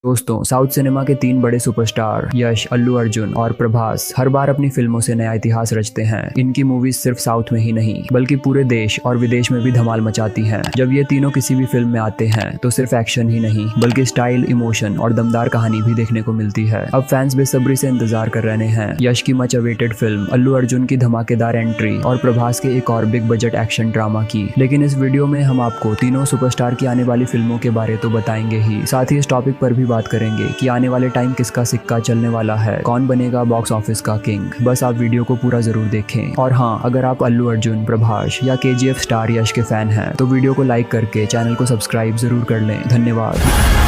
दोस्तों, south cinema के तीन बड़े सुपरस्टार यश, अल्लू अर्जुन और प्रभास हर बार अपनी फिल्मों से नया इतिहास रचते हैं। इनकी मूवीज सिर्फ साउथ में ही नहीं बल्कि पूरे देश और विदेश में भी धमाल मचाती हैं। जब ये तीनों किसी भी फिल्म में आते हैं तो सिर्फ एक्शन ही नहीं बल्कि स्टाइल, इमोशन और दमदार कहानी भी देखने को मिलती है। अब फैंस बेसब्री से इंतजार कर रहे हैं यश की much awaited film, Allu Arjun की धमाकेदार एंट्री और प्रभास के एक और बिग बजट एक्शन ड्रामा की। लेकिन इस वीडियो में हम आपको तीनों सुपरस्टार की आने वाली फिल्मों के बारे तो बताएंगे ही, साथ ही इस टॉपिक पर भी बात करेंगे कि आने वाले टाइम किसका सिक्का चलने वाला है, कौन बनेगा बॉक्स ऑफिस का किंग। बस आप वीडियो को पूरा जरूर देखें। और हाँ, अगर आप अल्लू अर्जुन, प्रभास या केजीएफ स्टार यश के फैन हैं तो वीडियो को लाइक करके चैनल को सब्सक्राइब जरूर कर लें। धन्यवाद।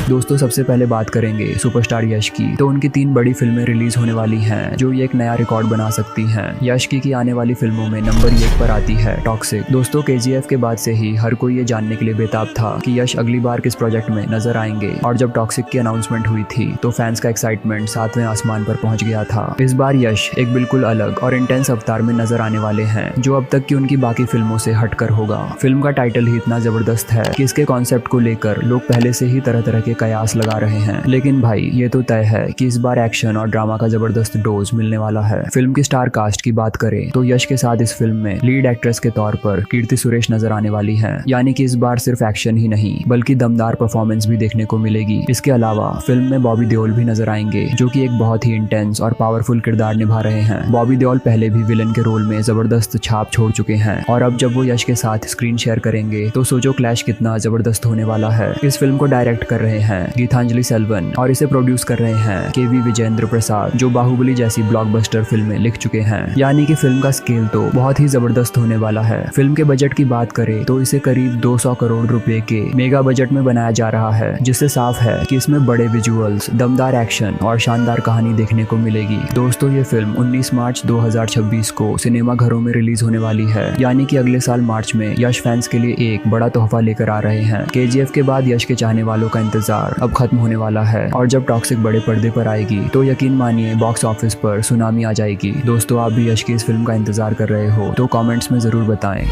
दोस्तों, सबसे पहले बात करेंगे सुपरस्टार यश की। तो उनकी तीन बड़ी फिल्में रिलीज होने वाली हैं जो ये एक नया रिकॉर्ड बना सकती हैं। यश की आने वाली फिल्मों में नंबर 1 पर आती है टॉक्सिक। दोस्तों, केजीएफ के बाद से ही हर कोई ये जानने के लिए बेताब था कि यश अगली बार किस प्रोजेक्ट में नजर आएंगे, और जब टॉक्सिक की अनाउंसमेंट हुई थी तो फैंस का एक्साइटमेंट 7वें आसमान पर पहुंच गया था। इस बार यश एक बिल्कुल अलग और इंटेंस अवतार में नजर आने वाले हैं जो अब तक की उनकी बाकी फिल्मों से हटकर होगा। फिल्म का टाइटल ही इतना जबरदस्त है कि इसके कॉन्सेप्ट को लेकर लोग पहले से ही तरह तरह के कयास लगा रहे हैं। लेकिन भाई, ये तो तय है कि इस बार एक्शन और ड्रामा का जबरदस्त डोज मिलने वाला है। फिल्म की स्टार कास्ट की बात करें तो यश के साथ इस फिल्म में लीड एक्ट्रेस के तौर पर कीर्ति सुरेश नजर आने वाली हैं। यानी कि इस बार सिर्फ एक्शन ही नहीं बल्कि दमदार परफॉर्मेंस भी देखने को मिलेगी। इसके अलावा फिल्म में बॉबी देओल भी नजर आएंगे जो कि एक बहुत ही इंटेंस और पावरफुल किरदार निभा रहे हैं। बॉबी देओल पहले भी विलन के रोल में जबरदस्त छाप छोड़ चुके हैं और अब जब वो यश के साथ स्क्रीन शेयर करेंगे तो सोचो क्लैश कितना जबरदस्त होने वाला है। इस फिल्म को डायरेक्ट कर रहे हैं गीतांजलि सेल्वन और इसे प्रोड्यूस कर रहे हैं केवी विजेंद्र प्रसाद, जो बाहुबली जैसी ब्लॉकबस्टर फिल्में लिख चुके हैं। यानी कि फिल्म का स्केल तो बहुत ही जबरदस्त होने वाला है। फिल्म के बजट की बात करें तो इसे करीब 200 करोड़ रुपए के मेगा बजट में बनाया जा रहा है, जिससे साफ है कि इसमें बड़े विजुअल्स, दमदार एक्शन और शानदार कहानी देखने को मिलेगी। दोस्तों, ये फिल्म 19 मार्च 2026 को सिनेमा घरों में रिलीज होने वाली है। यानी कि अगले साल मार्च में यश फैंस के लिए एक बड़ा तोहफा लेकर आ रहे हैं। केजीएफ के बाद यश के चाहने वालों का इंतजार अब खत्म होने वाला है और जब टॉक्सिक बड़े पर्दे पर आएगी तो यकीन मानिए बॉक्स ऑफिस पर सुनामी आ जाएगी। दोस्तों, आप भी यश की इस फिल्म का इंतजार कर रहे हो तो कमेंट्स में जरूर बताएं।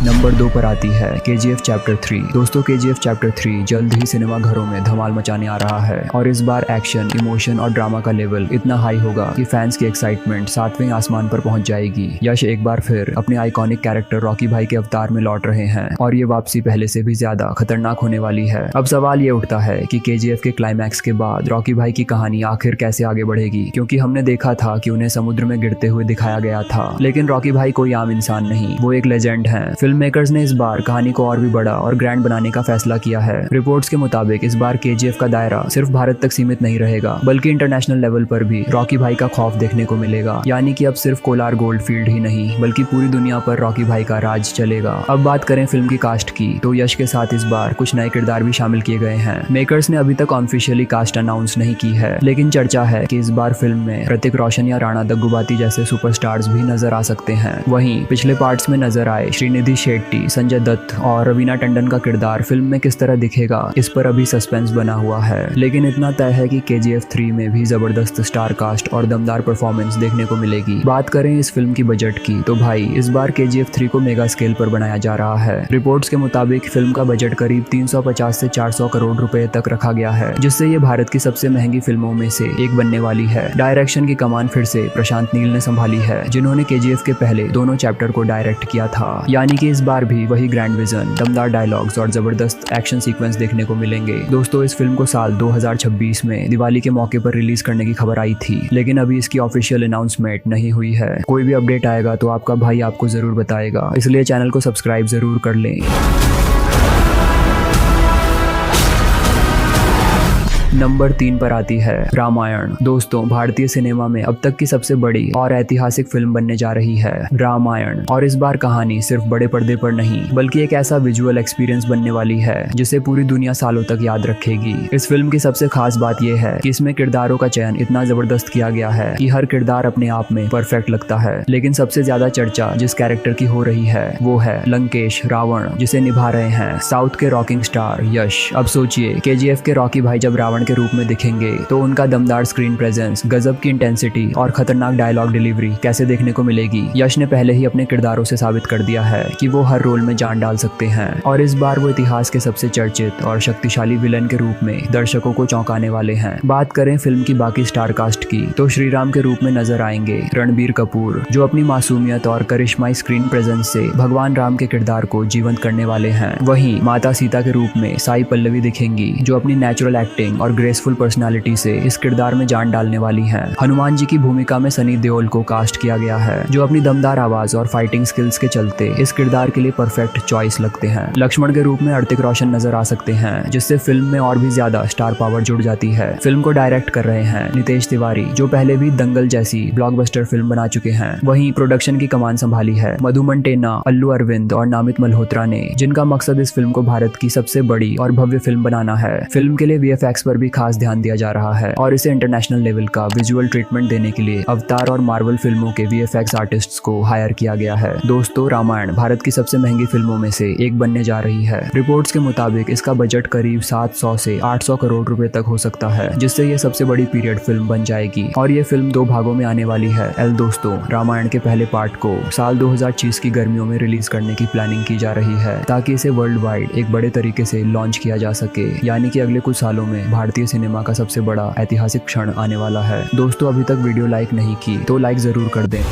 नंबर 2 पर आती है केजीएफ चैप्टर 3। दोस्तों, केजीएफ चैप्टर 3 जल्द ही सिनेमा घरों में धमाल मचाने आ रहा है और इस बार एक्शन, इमोशन और ड्रामा का लेवल इतना हाई होगा कि फैंस की एक्साइटमेंट 7वें आसमान पर पहुंच जाएगी। यश एक बार फिर अपने आइकॉनिक कैरेक्टर रॉकी भाई के अवतार में लौट रहे हैं और ये वापसी पहले से भी ज्यादा खतरनाक होने वाली है। अब सवाल ये उठता है कि केजीएफ के क्लाइमैक्स के बाद रॉकी भाई की कहानी आखिर कैसे आगे बढ़ेगी, क्योंकि हमने देखा था कि उन्हें समुद्र में गिरते हुए दिखाया गया था। लेकिन रॉकी भाई कोई आम इंसान नहीं, वो एक लेजेंड है। फिल्म मेकर्स ने इस बार कहानी को और भी बड़ा और ग्रैंड बनाने का फैसला किया है। रिपोर्ट्स के मुताबिक इस बार केजीएफ का दायरा सिर्फ भारत तक सीमित नहीं रहेगा बल्कि इंटरनेशनल लेवल पर भी रॉकी भाई का खौफ देखने को मिलेगा। यानी कि अब सिर्फ कोलार गोल्ड फील्ड ही नहीं बल्कि पूरी दुनिया पर रॉकी भाई का राज चलेगा। अब बात करें फिल्म की कास्ट की तो यश के साथ इस बार कुछ नए किरदार भी शामिल किए गए हैं। मेकर्स ने अभी तक ऑफिशियली कास्ट अनाउंस नहीं की है, लेकिन चर्चा है कि इस बार फिल्म में ऋतिक रोशन या राणा दग्गुबाती जैसे सुपरस्टार्स भी नजर आ सकते हैं। वहीं पिछले पार्ट्स में नजर आए श्रीनिधि शेट्टी, संजय दत्त और रवीना टंडन का किरदार फिल्म में किस तरह दिखेगा, इस पर अभी सस्पेंस बना हुआ है। लेकिन इतना तय है कि केजीएफ 3 में भी जबरदस्त स्टार कास्ट और दमदार परफॉर्मेंस देखने को मिलेगी। बात करें इस फिल्म की बजट की तो भाई, इस बार केजीएफ 3 को मेगा स्केल पर बनाया जा रहा है। रिपोर्ट्स के मुताबिक फिल्म का बजट करीब 350 से 400 करोड़ रुपए तक रखा गया है, जिससे ये भारत की सबसे महंगी फिल्मों में से एक बनने वाली है। डायरेक्शन की कमान फिर से प्रशांत नील ने संभाली है, जिन्होंने केजीएफ के पहले दोनों चैप्टर को डायरेक्ट किया था। यानी कि इस बार भी वही ग्रैंड विजन, दमदार डायलॉग्स और जबरदस्त एक्शन सीक्वेंस देखने को मिलेंगे। दोस्तों, इस फिल्म को साल 2026 में दिवाली के मौके पर रिलीज करने की खबर आई थी, लेकिन अभी इसकी ऑफिशियल अनाउंसमेंट नहीं हुई है। कोई भी अपडेट आएगा तो आपका भाई आपको जरूर बताएगा, इसलिए चैनल को सब्सक्राइब जरूर कर लें। नंबर 3 पर आती है रामायण। दोस्तों, भारतीय सिनेमा में अब तक की सबसे बड़ी और ऐतिहासिक फिल्म बनने जा रही है रामायण, और इस बार कहानी सिर्फ बड़े पर्दे पर नहीं बल्कि एक ऐसा विजुअल एक्सपीरियंस बनने वाली है जिसे पूरी दुनिया सालों तक याद रखेगी। इस फिल्म की सबसे खास बात यह है कि इसमें किरदारों का चयन इतना जबरदस्त किया गया है कि हर किरदार अपने आप में परफेक्ट लगता है। लेकिन सबसे ज्यादा चर्चा जिस कैरेक्टर की हो रही है वो है लंकेश रावण, जिसे निभा रहे हैं साउथ के रॉकिंग स्टार यश। अब सोचिए, केजीएफ के रॉकी भाई जब रावण लक्ष्मण के रूप में दिखेंगे तो उनका दमदार स्क्रीन प्रेजेंस, गजब की इंटेंसिटी और खतरनाक डायलॉग डिलीवरी कैसे देखने को मिलेगी। यश ने पहले ही अपने किरदारों से साबित कर दिया है कि वो हर रोल में जान डाल सकते हैं और इस बार वो इतिहास के सबसे चर्चित और शक्तिशाली विलन के रूप में दर्शकों को चौंकाने वाले हैं। बात करें फिल्म की बाकी स्टार कास्ट की तो श्रीराम के रूप में नजर आएंगे रणबीर कपूर, जो अपनी मासूमियत और करिश्माई स्क्रीन प्रेजेंस से भगवान राम के किरदार को जीवंत करने वाले हैं। वहीं माता सीता के रूप में साई पल्लवी दिखेंगी, जो अपनी नेचुरल एक्टिंग और ग्रेसफुल पर्सनालिटी से इस किरदार में जान डालने वाली हैं। हनुमान जी की भूमिका में सनी देओल को कास्ट किया गया है, जो अपनी दमदार आवाज और फाइटिंग स्किल्स के चलते इस किरदार के लिए परफेक्ट चॉइस लगते हैं। लक्ष्मण के रूप में ऋतिक रोशन नजर आ सकते हैं, जिससे फिल्म में और भी ज्यादा स्टार पावर जुड़ जाती है। फिल्म को डायरेक्ट कर रहे हैं नितेश तिवारी, जो पहले भी दंगल जैसी ब्लॉकबस्टर फिल्म बना चुके हैं। वहीं प्रोडक्शन की कमान संभाली है मधु मंटेना, अल्लू अरविंद और नामित मल्होत्रा ने, जिनका मकसद इस फिल्म को भारत की सबसे बड़ी और भव्य फिल्म बनाना है। फिल्म के लिए वीएफएक्स पर भी खास ध्यान दिया जा रहा है और इसे इंटरनेशनल लेवल का विजुअल ट्रीटमेंट देने के लिए अवतार और मार्वल फिल्मों के वीएफएक्स आर्टिस्ट्स को हायर किया गया है। दोस्तों, रामायण भारत की सबसे महंगी फिल्मों में से एक बनने जा रही है। रिपोर्ट्स के मुताबिक इसका बजट करीब 700 से 800 करोड़ रुपए तक हो सकता है, जिससे ये सबसे बड़ी पीरियड फिल्म बन जाएगी और ये फिल्म 2 भागों में आने वाली है। दोस्तों, रामायण के पहले पार्ट को साल 2025 की गर्मियों में रिलीज करने की प्लानिंग की जा रही है, ताकि इसे वर्ल्ड वाइड एक बड़े तरीके से लॉन्च किया जा सके। यानी कि अगले कुछ सालों में भारतीय सिनेमा का सबसे बड़ा ऐतिहासिक क्षण आने वाला है। दोस्तों, अभी तक वीडियो लाइक नहीं की तो लाइक जरूर कर दें।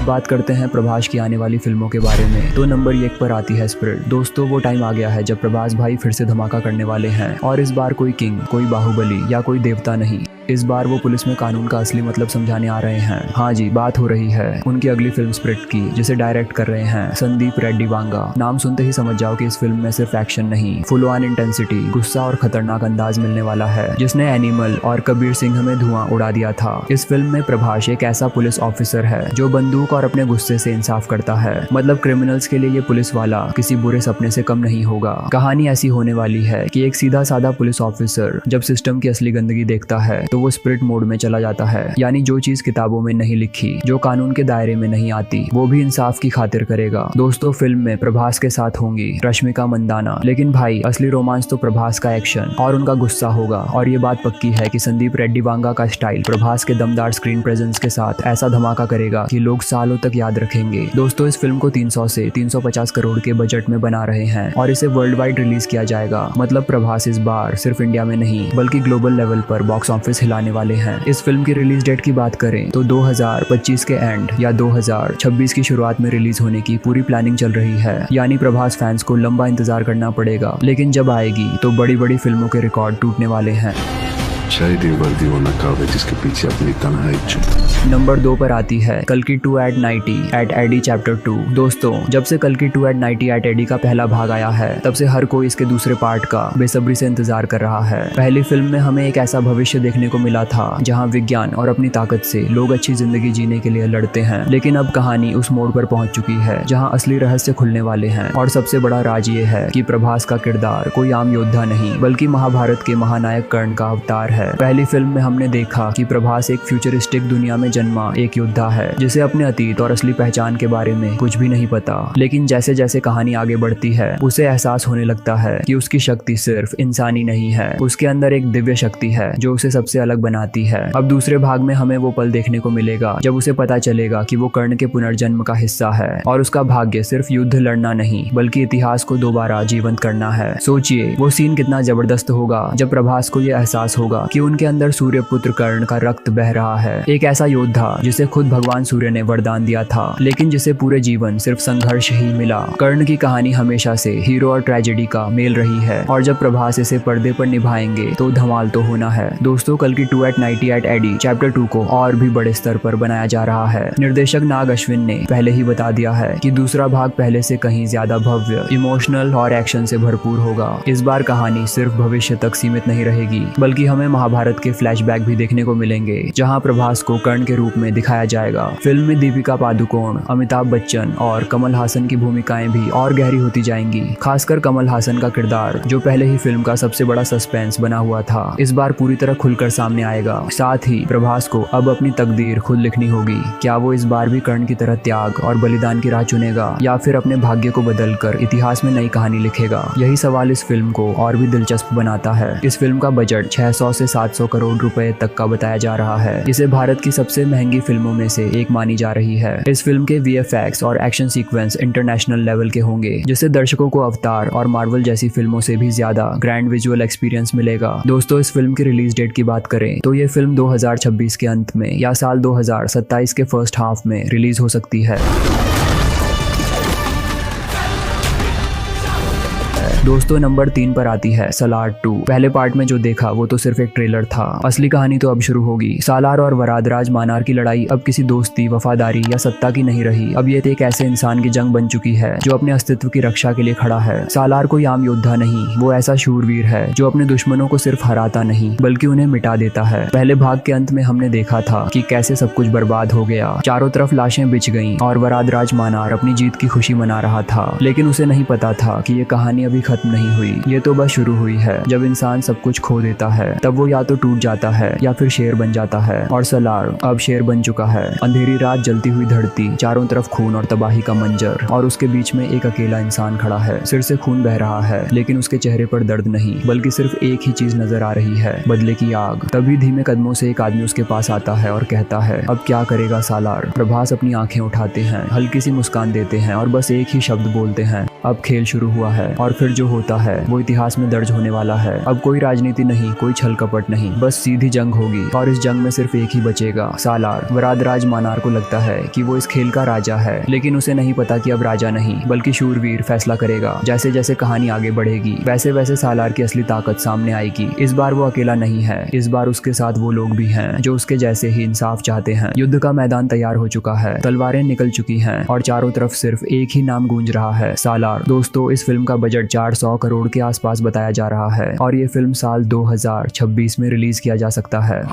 बात करते हैं प्रभास की आने वाली फिल्मों के बारे में तो नंबर 1 पर आती है स्पिरिट। दोस्तों, वो टाइम आ गया है जब प्रभास भाई फिर से धमाका करने वाले हैं और इस बार कोई किंग, कोई बाहुबली या कोई देवता नहीं, इस बार वो पुलिस में कानून का असली मतलब समझाने आ रहे हैं। हाँ जी, बात हो रही है उनकी अगली फिल्म स्पिरिट की, जिसे डायरेक्ट कर रहे हैं संदीप रेड्डी वांगा। नाम सुनते ही समझ जाओ कि इस फिल्म में सिर्फ एक्शन नहीं, फुल ऑन इंटेंसिटी, गुस्सा और खतरनाक अंदाज मिलने वाला है, जिसने एनिमल और कबीर सिंह में धुआं उड़ा दिया था। इस फिल्म में प्रभास एक ऐसा पुलिस ऑफिसर है जो बंदूक और अपने गुस्से से इंसाफ करता है। मतलब क्रिमिनल्स के लिए ये पुलिस वाला किसी बुरे सपने से कम नहीं होगा। कहानी ऐसी होने वाली है कि एक सीधा साधा पुलिस ऑफिसर जब सिस्टम की असली गंदगी देखता है तो वो स्पिरिट मोड में चला जाता है। यानी जो चीज किताबों में नहीं लिखी, जो कानून के दायरे में नहीं आती, वो भी इंसाफ की खातिर करेगा। दोस्तों, फिल्म में प्रभास के साथ होंगी रश्मिका मंदाना, लेकिन भाई असली रोमांस तो प्रभास का एक्शन और उनका गुस्सा होगा। और ये बात पक्की है कि संदीप रेड्डी वांगा का स्टाइल प्रभास के दमदार स्क्रीन प्रेजेंस के साथ ऐसा धमाका करेगा कि लोग सालों तक याद रखेंगे। दोस्तों, इस फिल्म को 300 से 350 करोड़ के बजट में बना रहे हैं और इसे वर्ल्ड वाइड रिलीज किया जाएगा। मतलब प्रभास इस बार सिर्फ इंडिया में नहीं बल्कि ग्लोबल लेवल पर बॉक्स ऑफिस हिलाने वाले हैं। इस फिल्म की रिलीज डेट की बात करें तो 2025 के एंड या 2026 की शुरुआत में रिलीज होने की पूरी प्लानिंग चल रही है। यानी प्रभास फैंस को लंबा इंतजार करना पड़ेगा, लेकिन जब आएगी तो बड़ी बड़ी फिल्मों के रिकॉर्ड टूटने वाले हैं। शायद ये वर्दी वो नकाब है जिसके पीछे अपनी तन्हाई नंबर 2 पर आती है कल्कि 2 एट 90 एट एडी चैप्टर 2। दोस्तों, जब से कल्कि 2 एट 90 एट एडी का पहला भाग आया है, तब से हर कोई इसके दूसरे पार्ट का बेसब्री से इंतजार कर रहा है। पहली फिल्म में हमें एक ऐसा भविष्य देखने को मिला था जहां विज्ञान और अपनी ताकत से लोग अच्छी जिंदगी जीने के लिए लड़ते हैं, लेकिन अब कहानी उस मोड़ पर पहुंच चुकी है जहां असली रहस्य खुलने वाले हैं। और सबसे बड़ा राज ये है कि प्रभास का किरदार कोई आम योद्धा नहीं बल्कि महाभारत के महानायक कर्ण का अवतार है। पहली फिल्म में हमने देखा कि प्रभास एक फ्यूचरिस्टिक दुनिया में जन्मा एक योद्धा है, जिसे अपने अतीत और असली पहचान के बारे में कुछ भी नहीं पता। लेकिन जैसे जैसे कहानी आगे बढ़ती है, उसे एहसास होने लगता है कि उसकी शक्ति सिर्फ इंसानी नहीं है, उसके अंदर एक दिव्य शक्ति है जो उसे सबसे अलग बनाती है। अब दूसरे भाग में हमें वो पल देखने को मिलेगा जब उसे पता चलेगा कि वो कर्ण के पुनर्जन्म का हिस्सा है और उसका भाग्य सिर्फ युद्ध लड़ना नहीं बल्कि इतिहास को दोबारा जीवंत करना है। सोचिए वो सीन कितना जबरदस्त होगा जब प्रभास को यह एहसास होगा कि उनके अंदर सूर्यपुत्र कर्ण का रक्त बह रहा है, एक ऐसा योद्धा जिसे खुद भगवान सूर्य ने वरदान दिया था, लेकिन जिसे पूरे जीवन सिर्फ संघर्ष ही मिला। कर्ण की कहानी हमेशा से हीरो और ट्रेजेडी का मेल रही है और जब प्रभास इसे पर्दे पर निभाएंगे तो धमाल तो होना है। दोस्तों, कल्कि 2 एट 90 एट एडी चैप्टर 2 को और भी बड़े स्तर पर बनाया जा रहा है। निर्देशक नाग अश्विन ने पहले ही बता दिया है कि दूसरा भाग पहले से कहीं ज्यादा भव्य, इमोशनल और एक्शन से भरपूर होगा। इस बार कहानी सिर्फ भविष्य तक सीमित नहीं रहेगी बल्कि हमें महाभारत के फ्लैशबैक भी देखने को मिलेंगे, जहां प्रभास को कर्ण के रूप में दिखाया जाएगा। फिल्म में दीपिका पादुकोण, अमिताभ बच्चन और कमल हासन की भूमिकाएं भी और गहरी होती जाएंगी। खासकर कमल हासन का किरदार, जो पहले ही फिल्म का सबसे बड़ा सस्पेंस बना हुआ था, इस बार पूरी तरह खुलकर सामने आएगा। साथ ही प्रभास को अब अपनी तकदीर खुद लिखनी होगी। क्या वो इस बार भी कर्ण की तरह त्याग और बलिदान की राह चुनेगा, या फिर अपने भाग्य को बदलकर इतिहास में नई कहानी लिखेगा? यही सवाल इस फिल्म को और भी दिलचस्प बनाता है। इस फिल्म का बजट 600 से 700 करोड़ रुपए तक का बताया जा रहा है। इसे भारत की सबसे महंगी फिल्मों में से एक मानी जा रही है। इस फिल्म के VFX और एक्शन सीक्वेंस इंटरनेशनल लेवल के होंगे, जिससे दर्शकों को अवतार और मार्वल जैसी फिल्मों से भी ज्यादा ग्रैंड विजुअल एक्सपीरियंस मिलेगा। दोस्तों, इस फिल्म की रिलीज डेट की बात करें तो ये फिल्म 2026 के अंत में या साल 2027 के फर्स्ट हाफ में रिलीज हो सकती है। दोस्तों, नंबर 3 पर आती है सालार 2। पहले पार्ट में जो देखा वो तो सिर्फ एक ट्रेलर था। असली कहानी तो अब शुरू होगी। सालार और वरादराज मानार की लड़ाई अब किसी दोस्ती, वफादारी या सत्ता की नहीं रही। अब ये एक ऐसे इंसान की जंग बन चुकी है जो अपने अस्तित्व की रक्षा के लिए खड़ा है। सालार कोई आम योद्धा नहीं, वो ऐसा शूरवीर है जो अपने दुश्मनों को सिर्फ हराता नहीं बल्कि उन्हें मिटा देता है। पहले भाग के अंत में हमने देखा था कि कैसे सब कुछ बर्बाद हो गया, चारों तरफ लाशें बिछ गईं और वरादराज मानार अपनी जीत की खुशी मना रहा था। लेकिन उसे नहीं पता था कि ये कहानी अभी खत्म नहीं हुई, ये तो बस शुरू हुई है। जब इंसान सब कुछ खो देता है तब वो या तो टूट जाता है या फिर शेर बन जाता है, और सालार अब शेर बन चुका है। अंधेरी रात, जलती हुई धरती, चारों तरफ खून और तबाही का मंजर, और उसके बीच में एक अकेला इंसान खड़ा है। सिर से खून बह रहा है, लेकिन उसके चेहरे पर दर्द नहीं, बल्कि सिर्फ एक ही चीज नजर आ रही है, बदले की आग। तभी धीमे कदमों से एक आदमी उसके पास आता है और कहता है, अब क्या करेगा सालार? प्रभास अपनी आंखें उठाते हैं, हल्की सी मुस्कान देते हैं और बस एक ही शब्द बोलते हैं, अब खेल शुरू हुआ है। और फिर जो होता है वो इतिहास में दर्ज होने वाला है। अब कोई राजनीति नहीं, कोई छल कपट नहीं, बस सीधी जंग होगी, और इस जंग में सिर्फ एक ही बचेगा, सालार। वरादराज मानार को लगता है कि वो इस खेल का राजा है, लेकिन उसे नहीं पता कि अब राजा नहीं बल्कि शूरवीर फैसला करेगा। जैसे जैसे कहानी आगे बढ़ेगी वैसे वैसे सालार की असली ताकत सामने आएगी। इस बार वो अकेला नहीं है, इस बार उसके साथ वो लोग भी हैं जो उसके जैसे ही इंसाफ चाहते हैं। युद्ध का मैदान तैयार हो चुका है, तलवारें निकल चुकी हैं और चारों तरफ सिर्फ एक ही नाम गूंज रहा है, सालार। दोस्तों, इस फिल्म का बजट 400 करोड़ के आसपास बताया जा रहा है और ये फिल्म साल 2026 में रिलीज किया जा सकता है।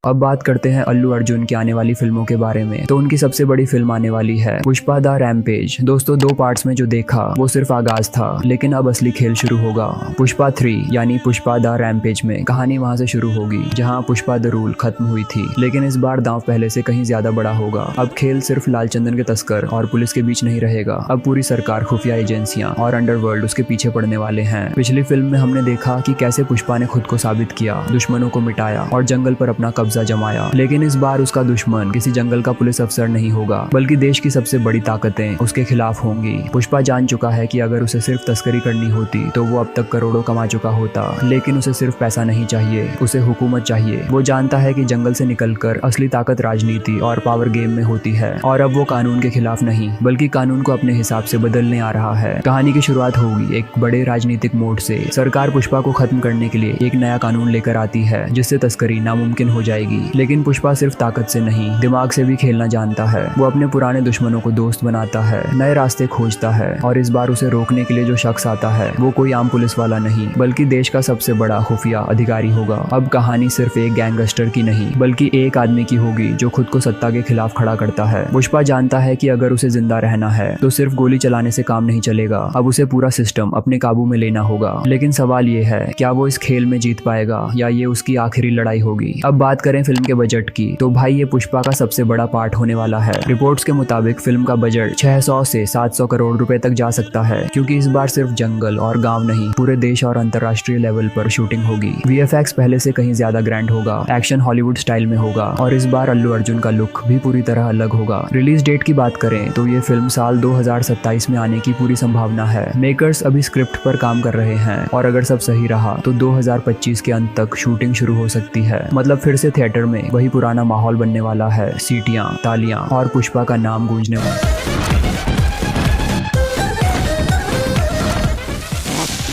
अब बात करते हैं अल्लू अर्जुन की आने वाली फिल्मों के बारे में। तो उनकी सबसे बड़ी फिल्म आने वाली है पुष्पा द रैम्पेज। दोस्तों, 2 पार्ट्स में जो देखा वो सिर्फ आगाज था, लेकिन अब असली खेल शुरू होगा। पुष्पा 3 यानी पुष्पा द रैम्पेज में कहानी वहां से शुरू होगी जहां पुष्पा द रूल खत्म हुई थी, लेकिन इस बार दांव पहले से कहीं ज्यादा बड़ा होगा। अब खेल सिर्फ लालचंदन के तस्कर और पुलिस के बीच नहीं रहेगा। अब पूरी सरकार, खुफिया एजेंसियां और अंडरवर्ल्ड उसके पीछे पड़ने वाले हैं। पिछली फिल्म में हमने देखा कि कैसे पुष्पा ने खुद को साबित किया, दुश्मनों को मिटाया और जंगल पर अपना कब्जा जमाया। लेकिन इस बार उसका दुश्मन किसी जंगल का पुलिस अफसर नहीं होगा, बल्कि देश की सबसे बड़ी ताकतें उसके खिलाफ होंगी। पुष्पा जान चुका है कि अगर उसे सिर्फ तस्करी करनी होती तो वो अब तक करोड़ों कमा चुका होता, लेकिन उसे सिर्फ पैसा नहीं चाहिए, उसे हुकूमत चाहिए। वो जानता है कि जंगल से निकलकर असली ताकत राजनीति और पावर गेम में होती है, और अब वो कानून के खिलाफ नहीं बल्कि कानून को अपने हिसाब से बदलने आ रहा है। कहानी की शुरुआत होगी एक बड़े राजनीतिक मोड़ से। सरकार पुष्पा को खत्म करने के लिए एक नया कानून लेकर आती है जिससे तस्करी नामुमकिन हो जाएगी। लेकिन पुष्पा सिर्फ ताकत से नहीं, दिमाग से भी खेलना जानता है। वो अपने पुराने दुश्मनों को दोस्त बनाता है, नए रास्ते खोजता है, और इस बार उसे रोकने के लिए जो शख्स आता है वो कोई आम पुलिस वाला नहीं बल्कि देश का सबसे बड़ा खुफिया अधिकारी होगा। अब कहानी सिर्फ एक गैंगस्टर की नहीं बल्कि एक आदमी की होगी जो खुद को सत्ता के खिलाफ खड़ा करता है। पुष्पा जानता है कि अगर उसे जिंदा रहना है तो सिर्फ गोली चलाने से काम नहीं चलेगा। अब उसे पूरा सिस्टम अपने काबू में लेना होगा। लेकिन सवाल ये है, क्या वो इस खेल में जीत पाएगा या ये उसकी आखिरी लड़ाई होगी? अब बात करें फिल्म के बजट की, तो भाई ये पुष्पा का सबसे बड़ा पार्ट होने वाला है। रिपोर्ट्स के मुताबिक फिल्म का बजट 600 से 700 करोड़ रुपए तक जा सकता है, क्योंकि इस बार सिर्फ जंगल और गांव नहीं, पूरे देश और अंतर्राष्ट्रीय लेवल पर शूटिंग होगी। VFX पहले से कहीं ज्यादा ग्रैंड होगा, एक्शन हॉलीवुड स्टाइल में होगा, और इस बार अल्लू अर्जुन का लुक भी पूरी तरह अलग होगा। रिलीज डेट की बात करें तो ये फिल्म साल 2027 में आने की पूरी संभावना है। मेकर्स अभी स्क्रिप्ट पर काम कर रहे हैं, और अगर सब सही रहा तो 2025 के अंत तक शूटिंग शुरू हो सकती है। मतलब फिर से थिएटर में वही पुराना माहौल बनने वाला है, सीटियां, तालियां और पुष्पा का नाम गूंजने वाला।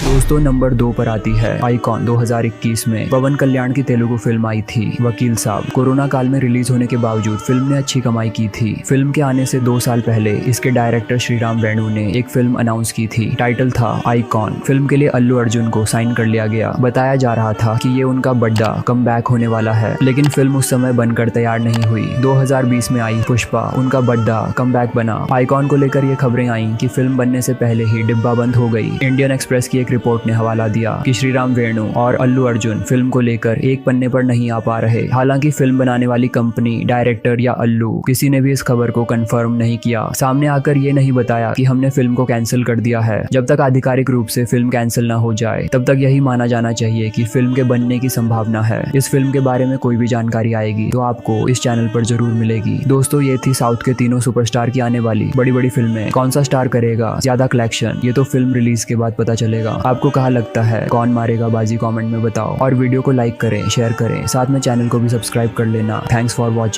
दोस्तों नंबर 2 पर आती है आइकॉन। 2021 में पवन कल्याण की तेलुगु फिल्म आई थी वकील साहब। कोरोना काल में रिलीज होने के बावजूद फिल्म ने अच्छी कमाई की थी। फिल्म के आने से 2 साल पहले इसके डायरेक्टर श्रीराम वेणु ने एक फिल्म अनाउंस की थी। टाइटल था आइकॉन। फिल्म के लिए अल्लू अर्जुन को साइन कर लिया गया। बताया जा रहा था कि ये उनका बड़ा कमबैक होने वाला है, लेकिन फिल्म उस समय बनकर तैयार नहीं हुई। 2020 में आई पुष्पा उनका बड़ा कमबैक बना। आइकॉन को लेकर ये खबरें आई कि फिल्म बनने से पहले ही डिब्बा बंद हो गई। इंडियन एक्सप्रेस की एक रिपोर्ट ने हवाला दिया कि श्रीराम वेणु और अल्लू अर्जुन फिल्म को लेकर एक पन्ने पर नहीं आ पा रहे। हालांकि फिल्म बनाने वाली कंपनी, डायरेक्टर या अल्लू किसी ने भी इस खबर को कंफर्म नहीं किया। सामने आकर ये नहीं बताया कि हमने फिल्म को कैंसिल कर दिया है। जब तक आधिकारिक रूप से फिल्म कैंसिल ना हो जाए तब तक यही माना जाना चाहिए कि फिल्म के बनने की संभावना है। इस फिल्म के बारे में कोई भी जानकारी आएगी तो आपको इस चैनल पर जरूर मिलेगी। दोस्तों ये थी साउथ के तीनों सुपरस्टार की आने वाली बड़ी बड़ी फिल्में। कौन सा स्टार करेगा ज्यादा कलेक्शन, ये तो फिल्म रिलीज के बाद पता चलेगा। आपको कहाँ लगता है कौन मारेगा बाजी, कमेंट में बताओ और वीडियो को लाइक करें, शेयर करें, साथ में चैनल को भी सब्सक्राइब कर लेना। Thanks for watching.